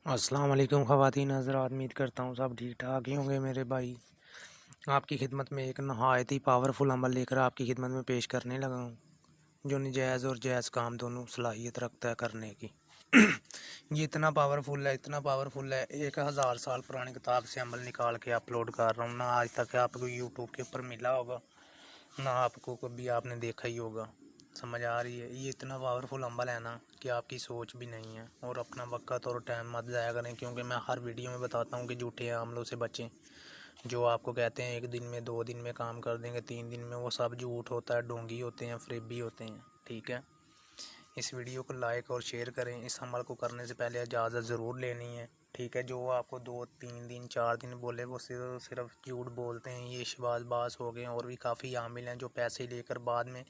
अस्सलाम वालेकुम ख़वातीन हज़रात, उम्मीद करता हूँ सब ठीक ठाक ही होंगे मेरे भाई। आपकी खिदमत में एक नहायत ही पावरफुल अमल लेकर आपकी खिदमत में पेश करने लगा हूँ, जो नजायज़ और जायज़ काम दोनों सलाहियत रखता है करने की। ये इतना पावरफुल है 1000 साल पुरानी किताब से अमल निकाल के अपलोड कर रहा हूँ। ना आज तक आपको यूट्यूब के ऊपर मिला होगा, ना आपको कभी आपने देखा ही होगा। समझ आ रही है? ये इतना पावरफुल अमल है ना कि आपकी सोच भी नहीं है। और अपना वक्त और टाइम मत ज़ाया करें, क्योंकि मैं हर वीडियो में बताता हूँ कि झूठे अमलों से बचें। जो आपको कहते हैं 1 दिन में 2 दिन में काम कर देंगे, 3 दिन में, वो सब झूठ होता है, ढोंगी होते हैं, फरेबी होते हैं। ठीक है, इस वीडियो को लाइक और शेयर करें। इस अमल को करने से पहले इजाज़त ज़रूर लेनी है। ठीक है, जो आपको 2 3 दिन 4 दिन बोले वो सिर्फ झूठ बोलते हैं। ये शबाज़ हो गए, और भी काफ़ी आमिल हैं जो पैसे लेकर बाद में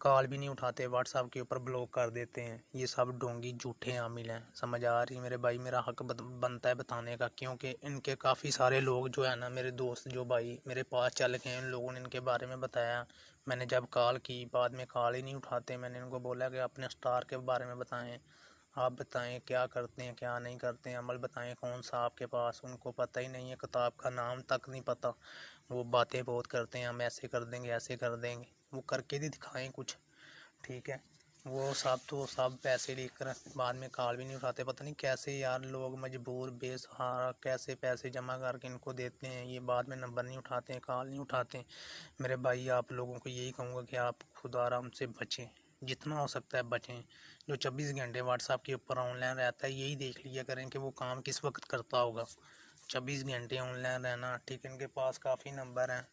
कॉल भी नहीं उठाते, व्हाट्सएप के ऊपर ब्लॉक कर देते हैं। ये सब ढोंगी झूठे आमिल हैं। समझ आ रही है मेरे भाई? मेरा हक बनता है बताने का, क्योंकि इनके काफ़ी सारे लोग जो है ना, मेरे दोस्त जो भाई मेरे पास चल के उन लोगों ने इनके बारे में बताया। मैंने जब कॉल की, बाद में कॉल ही नहीं उठाते। मैंने इनको बोला कि अपने स्टार के बारे में बताएं, आप बताएं क्या करते हैं क्या नहीं करते हैं, अमल बताएं कौन सा आपके पास। उनको पता ही नहीं है, किताब का नाम तक नहीं पता। वो बातें बहुत करते हैं, हम ऐसे कर देंगे ऐसे कर देंगे। वो करके भी दिखाएं कुछ। ठीक है, वो सब पैसे लेकर बाद में कॉल भी नहीं उठाते। पता नहीं कैसे यार लोग मजबूर बेसहारा कैसे पैसे जमा करके इनको देते हैं। ये बाद में नंबर नहीं उठाते हैं, कॉल नहीं उठाते। मेरे भाई आप लोगों को यही कहूँगा कि आप खुद आराम से बचें, जितना हो सकता है बचें। जो 24 घंटे व्हाट्सएप के ऊपर ऑनलाइन रहता है, यही देख लिया करें कि वो काम किस वक्त करता होगा। 24 घंटे ऑनलाइन रहना, ठीक है। इनके पास काफ़ी नंबर हैं,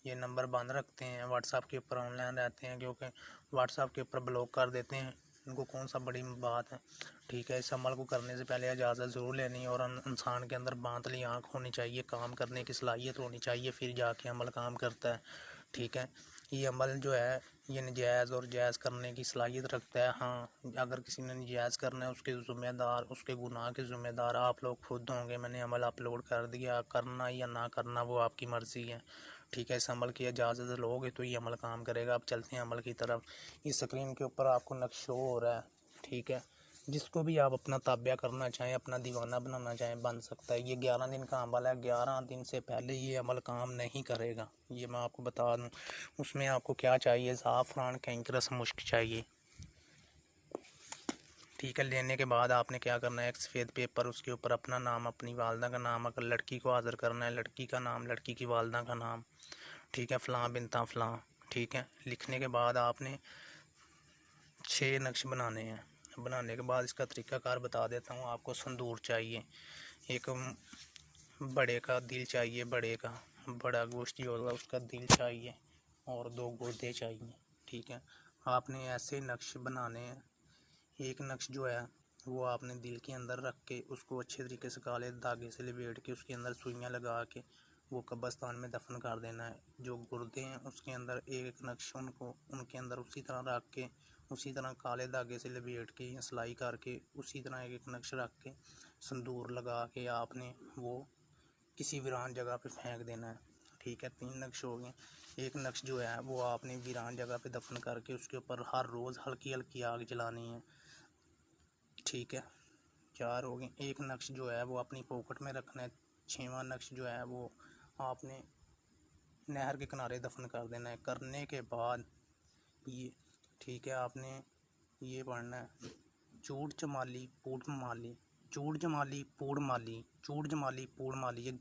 ये नंबर बंद रखते हैं, व्हाट्सएप के ऊपर ऑनलाइन रहते हैं, क्योंकि व्हाट्सएप के ऊपर ब्लॉक कर देते हैं। इनको कौन सा बड़ी बात है। ठीक है, इस अमल को करने से पहले इजाज़त ज़रूर लेनी है, और इंसान के अंदर बांतली आँख होनी चाहिए, काम करने की सलाहियत होनी चाहिए, फिर जाके अमल काम करता है। ठीक है, ये अमल जो है ये नजायज़ और जायज़ करने की सलाहियत रखता है। हाँ, अगर किसी ने नजायज़ करना है, उसके ज़िम्मेदार, उसके गुनाह के ज़िम्मेदार आप लोग खुद होंगे। मैंने अमल अपलोड कर दिया, करना या ना करना वो आपकी मर्ज़ी है। ठीक है, इस अमल की इजाज़त लोगे तो ये अमल काम करेगा। अब चलते हैं अमल की तरफ। इस स्क्रीन के ऊपर आपको नक्शा शो हो रहा है। ठीक है, जिसको भी आप अपना ताबिया करना चाहें, अपना दीवाना बनाना चाहें, बन सकता है। ये 11 दिन का अमल है, 11 दिन से पहले ये अमल काम नहीं करेगा, ये मैं आपको बता दूं। उसमें आपको क्या चाहिए? ज़ाफ़रान, कैंकरस, मुश्क चाहिए। ठीक है, लेने के बाद आपने क्या करना है, एक सफ़ेद पेपर, उसके ऊपर अपना नाम, अपनी वालदा का नाम, अगर लड़की को हाज़िर करना है लड़की का नाम, लड़की की वालदा का नाम। ठीक है, फ़लाँ बिनता फ़लाँ। ठीक है, लिखने के बाद आपने 6 नक्श बनाने हैं। बनाने के बाद इसका तरीक़ाकार बता देता हूँ आपको। संदूर चाहिए, एक बड़े का दिल चाहिए, बड़ा गोश्त जो होगा उसका दिल चाहिए, और 2 गुर्दे चाहिए। ठीक है, आपने ऐसे नक्श बनाने हैं। एक नक्श जो है वो आपने दिल के अंदर रख के उसको अच्छे तरीके से काले धागे से लपेट के उसके अंदर सुइयाँ लगा के वो कब्रिस्तान में दफन कर देना है। जो गुर्दे हैं उसके अंदर एक नक्श उनको उनके अंदर उसी तरह रख के, उसी तरह काले धागे से लपेट के या सिलाई करके उसी तरह एक नक्श रख के संदूर लगा के आपने वो किसी वीरान जगह पे फेंक देना है। ठीक है, 3 नक्श हो गए। एक नक्श जो है वो आपने वीरान जगह पे दफन करके उसके ऊपर हर रोज़ हल्की हल्की आग जलानी है। ठीक है, 4 हो गए। एक नक्श जो है वो अपनी पॉकेट में रखना है। 6वां नक्श जो है वो आपने नहर के किनारे दफन कर देना है। करने के बाद ये, ठीक है, आपने ये पढ़ना है, चूड़ चमाली पूड़ माली, चूड़ जमाली पूड़ माली, चूड़ जमाली पूड़ माली। ये